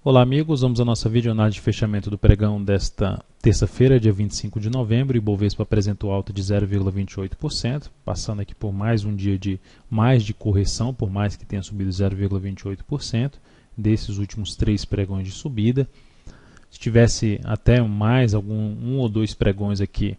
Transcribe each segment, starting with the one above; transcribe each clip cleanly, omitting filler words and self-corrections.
Olá amigos, vamos à nossa videoanálise de fechamento do pregão desta terça-feira, dia 25 de novembro. Ibovespa apresentou alta de 0,28%, passando aqui por mais um dia de correção, por mais que tenha subido 0,28% desses últimos 3 pregões de subida. Se tivesse até um ou dois pregões aqui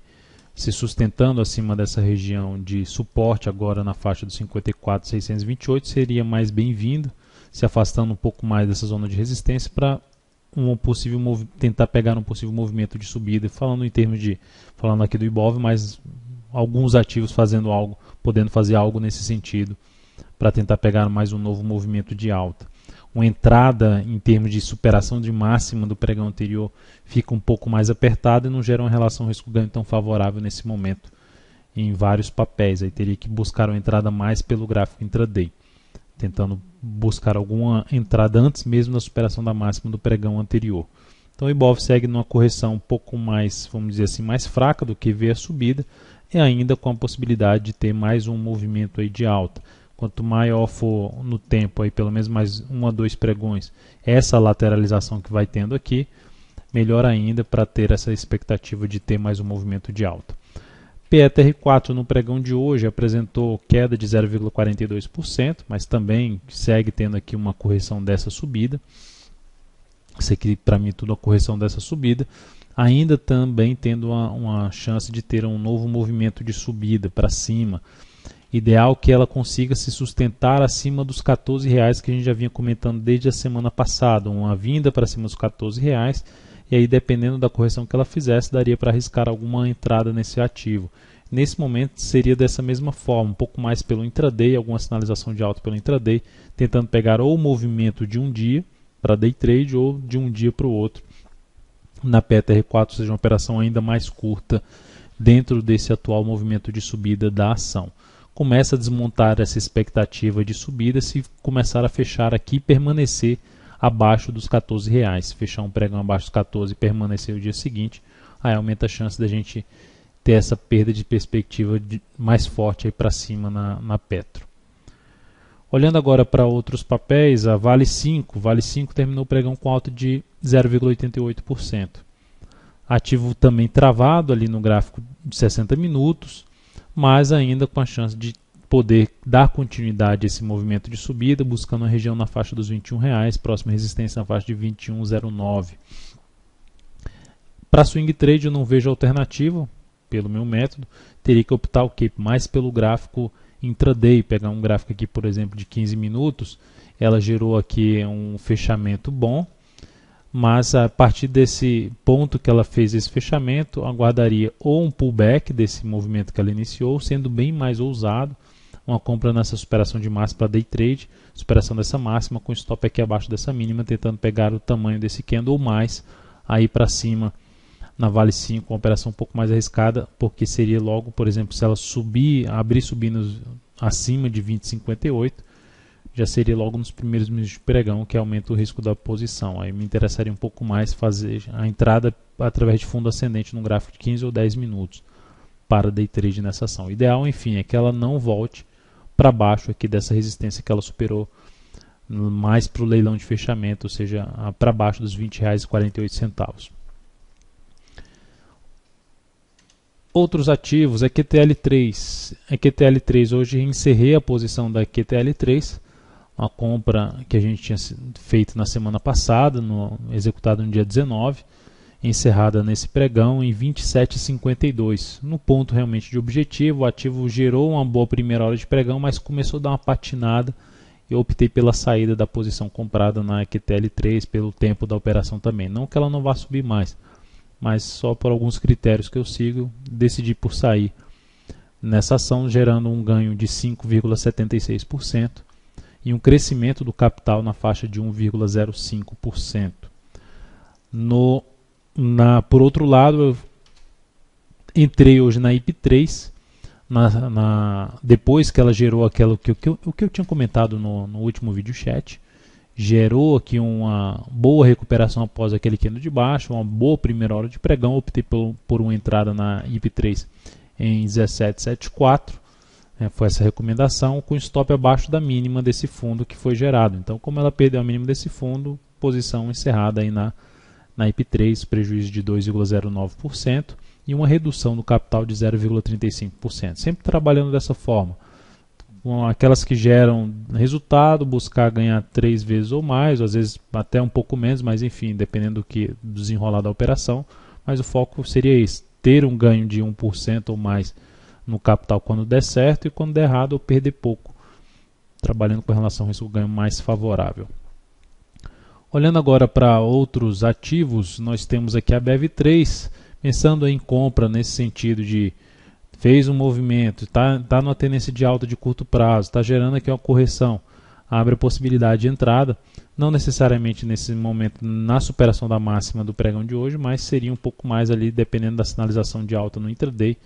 se sustentando acima dessa região de suporte agora na faixa dos 54.628, seria mais bem-vindo, se afastando um pouco mais dessa zona de resistência para tentar pegar um possível movimento de subida, falando aqui do Ibov, mas alguns ativos podendo fazer algo nesse sentido para tentar pegar mais um novo movimento de alta. Uma entrada em termos de superação de máxima do pregão anterior fica um pouco mais apertada e não gera uma relação risco-ganho tão favorável nesse momento em vários papéis. Aí teria que buscar uma entrada mais pelo gráfico intraday, tentando buscar alguma entrada antes mesmo da superação da máxima do pregão anterior. Então o Ibov segue numa correção um pouco mais, vamos dizer assim, mais fraca do que veio a subida, e ainda com a possibilidade de ter mais um movimento aí de alta. Quanto maior for no tempo, aí pelo menos mais 1 a 2 pregões, essa lateralização que vai tendo aqui, melhor ainda para ter essa expectativa de ter mais um movimento de alta. PETR4 no pregão de hoje apresentou queda de 0,42%, mas também segue tendo aqui uma correção dessa subida. Isso aqui para mim tudo a correção dessa subida, ainda também tendo uma chance de ter um novo movimento de subida para cima. Ideal que ela consiga se sustentar acima dos R$14 que a gente já vinha comentando desde a semana passada, uma vinda para cima dos R$14, e aí dependendo da correção que ela fizesse, daria para arriscar alguma entrada nesse ativo. Nesse momento seria dessa mesma forma, um pouco mais pelo intraday, alguma sinalização de alta pelo intraday, tentando pegar ou o movimento de um dia para day trade ou de um dia para o outro na PETR4, ou seja, uma operação ainda mais curta dentro desse atual movimento de subida da ação. Começa a desmontar essa expectativa de subida se começar a fechar aqui e permanecer abaixo dos R$14. Fechar um pregão abaixo dos 14 e permanecer o dia seguinte, aí aumenta a chance da gente ter essa perda de perspectiva mais forte para cima na Petro. Olhando agora para outros papéis, a Vale 5 terminou o pregão com alta de 0,88%. Ativo também travado ali no gráfico de 60 minutos, mas ainda com a chance de poder dar continuidade a esse movimento de subida, buscando uma região na faixa dos R$21, próxima resistência na faixa de 21,09. Para swing trade eu não vejo alternativa, pelo meu método, teria que optar o quê? Mais pelo gráfico intraday, pegar um gráfico aqui, por exemplo, de 15 minutos, ela gerou aqui um fechamento bom, mas a partir desse ponto que ela fez esse fechamento, aguardaria ou um pullback desse movimento que ela iniciou, sendo bem mais ousado, uma compra nessa superação de máxima para day trade, superação dessa máxima com stop aqui abaixo dessa mínima, tentando pegar o tamanho desse candle ou mais, aí para cima na Vale 5, uma operação um pouco mais arriscada, porque seria logo, por exemplo, se ela abrir subindo acima de 20,58, já seria logo nos primeiros minutos de pregão, que aumenta o risco da posição. Aí me interessaria um pouco mais fazer a entrada através de fundo ascendente no gráfico de 15 ou 10 minutos para day trade nessa ação. O ideal, enfim, é que ela não volte para baixo aqui dessa resistência que ela superou mais para o leilão de fechamento, ou seja, para baixo dos R$20,48. Outros ativos, a QTL3. A QTL3, hoje encerrei a posição da QTL3, uma compra que a gente tinha feito na semana passada, executada no dia 19, encerrada nesse pregão em 27,52. No ponto realmente de objetivo, o ativo gerou uma boa primeira hora de pregão, mas começou a dar uma patinada. Eu optei pela saída da posição comprada na QTL3, pelo tempo da operação também. Não que ela não vá subir mais, mas só por alguns critérios que eu sigo, decidi por sair nessa ação, gerando um ganho de 5,76%. e um crescimento do capital na faixa de 1,05%. Por outro lado, eu entrei hoje na IP3, depois que ela gerou o que eu tinha comentado no último vídeo chat, gerou aqui uma boa recuperação após aquele candle de baixo, uma boa primeira hora de pregão, optei por uma entrada na IP3 em 17,74. Foi essa recomendação, com stop abaixo da mínima desse fundo que foi gerado. Então, como ela perdeu a mínima desse fundo, posição encerrada aí na IP3, prejuízo de 2,09% e uma redução do capital de 0,35%. Sempre trabalhando dessa forma. Com aquelas que geram resultado, buscar ganhar 3 vezes ou mais, ou às vezes até um pouco menos, mas enfim, dependendo do desenrolar da operação. Mas o foco seria esse, ter um ganho de 1% ou mais no capital quando der certo e quando der errado ou perder pouco, trabalhando com relação a risco-ganho mais favorável. Olhando agora para outros ativos, nós temos aqui a BEV3, pensando em compra nesse sentido de fez um movimento, está numa tendência de alta de curto prazo, está gerando aqui uma correção, abre a possibilidade de entrada, não necessariamente nesse momento na superação da máxima do pregão de hoje, mas seria um pouco mais ali dependendo da sinalização de alta no intraday,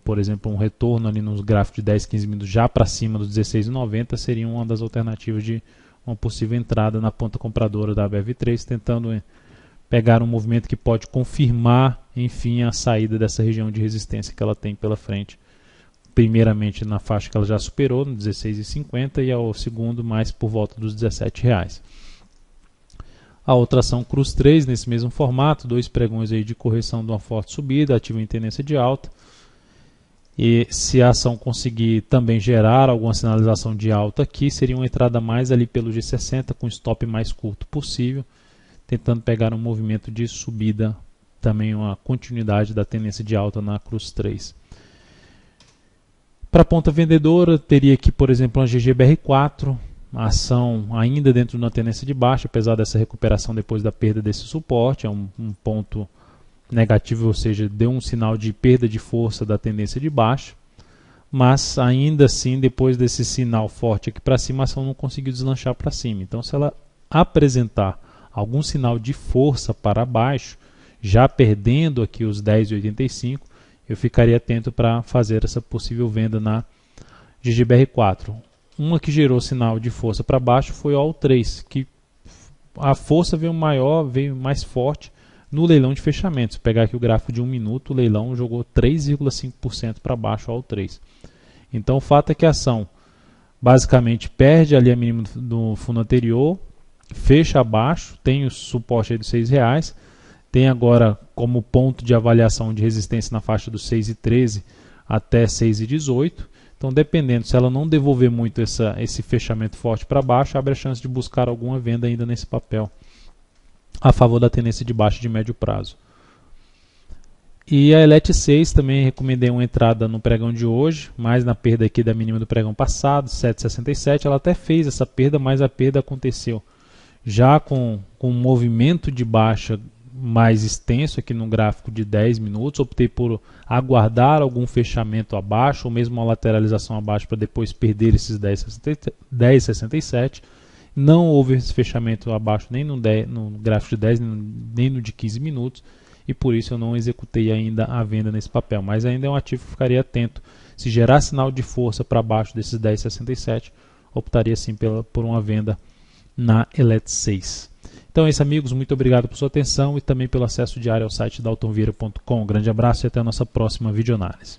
por exemplo, um retorno ali nos gráficos de 10, 15 minutos já para cima dos 16,90 seria uma das alternativas de uma possível entrada na ponta compradora da BEV3, tentando pegar um movimento que pode confirmar, enfim, a saída dessa região de resistência que ela tem pela frente. Primeiramente na faixa que ela já superou, no 16,50, e ao segundo mais por volta dos R$17. A outra ação Cruz 3, nesse mesmo formato, 2 pregões aí de correção de uma forte subida, ativa em tendência de alta. E se a ação conseguir também gerar alguma sinalização de alta aqui, seria uma entrada mais ali pelo G60, com stop mais curto possível, tentando pegar um movimento de subida, também uma continuidade da tendência de alta na Cruz 3. Para a ponta vendedora, teria aqui, por exemplo, uma GGBR4, a ação ainda dentro de uma tendência de baixa, apesar dessa recuperação depois da perda desse suporte, é um ponto negativo, ou seja, deu um sinal de perda de força da tendência de baixa, mas ainda assim, depois desse sinal forte aqui para cima, a ação não conseguiu deslanchar para cima. Então, se ela apresentar algum sinal de força para baixo, já perdendo aqui os 10,85, eu ficaria atento para fazer essa possível venda na GGBR4. Uma que gerou sinal de força para baixo foi a AL3, que a força veio maior, veio mais forte no leilão de fechamento. Se pegar aqui o gráfico de 1 minuto, o leilão jogou 3,5% para baixo a AL3. Então o fato é que a ação basicamente perde ali a mínima do fundo anterior, fecha abaixo, tem o suporte aí dos R$6, tem agora como ponto de avaliação de resistência na faixa dos 6,13 até 6,18. Então, dependendo, se ela não devolver muito esse fechamento forte para baixo, abre a chance de buscar alguma venda ainda nesse papel, a favor da tendência de baixa de médio prazo. E a ELET6 também recomendei uma entrada no pregão de hoje, mais na perda aqui da mínima do pregão passado, 7,67. Ela até fez essa perda, mas a perda aconteceu já com um movimento de baixa mais extenso aqui no gráfico de 10 minutos. Optei por aguardar algum fechamento abaixo, ou mesmo uma lateralização abaixo, para depois perder esses 10,67. Não houve esse fechamento abaixo nem no gráfico de 10, nem no de 15 minutos, e por isso eu não executei ainda a venda nesse papel. Mas ainda é um ativo que ficaria atento. Se gerar sinal de força para baixo desses 10,67, optaria sim por uma venda na ELET6. Então é isso, amigos, muito obrigado por sua atenção e também pelo acesso diário ao site daltonvieira.com. Um grande abraço e até a nossa próxima videoanálise.